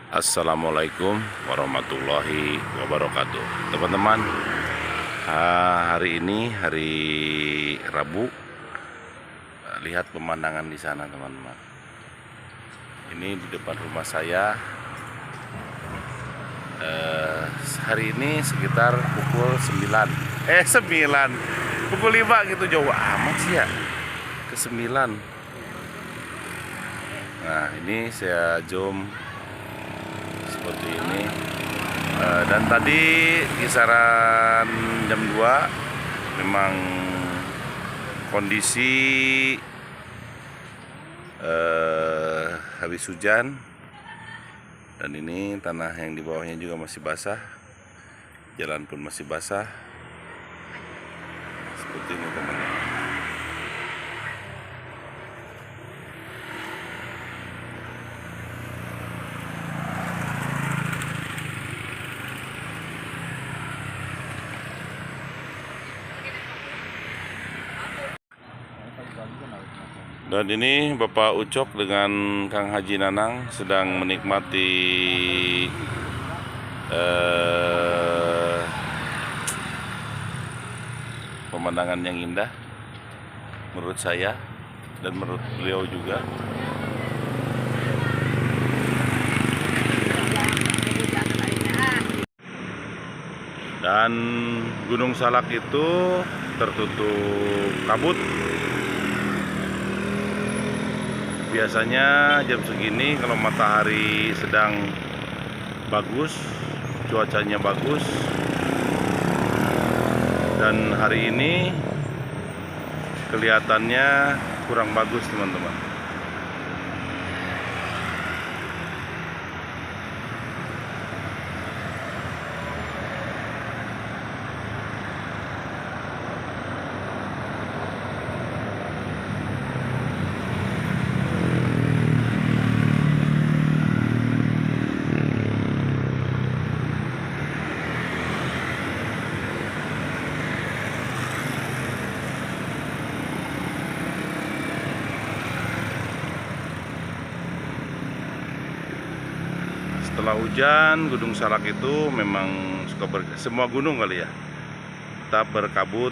Assalamualaikum warahmatullahi wabarakatuh. Teman-teman, hari ini hari Rabu. Lihat pemandangan di sana, teman-teman. Ini di depan rumah saya. Hari ini sekitar pukul 9. Pukul 5 gitu, jauh amat sih ya. Ke 9. Nah, ini saya zoom seperti ini, dan tadi kisaran jam 2 memang kondisi habis hujan, dan ini tanah yang di bawahnya juga masih basah, jalan pun masih basah seperti ini, teman-teman. Dan ini Bapak Ucok dengan Kang Haji Nanang sedang menikmati pemandangan yang indah menurut saya dan menurut beliau juga. Dan Gunung Salak itu tertutup kabut. Biasanya jam segini kalau matahari sedang bagus, cuacanya bagus, dan hari ini kelihatannya kurang bagus, teman-teman. Setelah hujan, Gunung Salak itu memang suka semua gunung kali ya, tetap berkabut.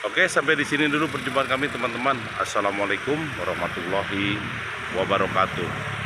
Oke, sampai di sini dulu perjumpaan kami, teman-teman. Assalamualaikum warahmatullahi wabarakatuh.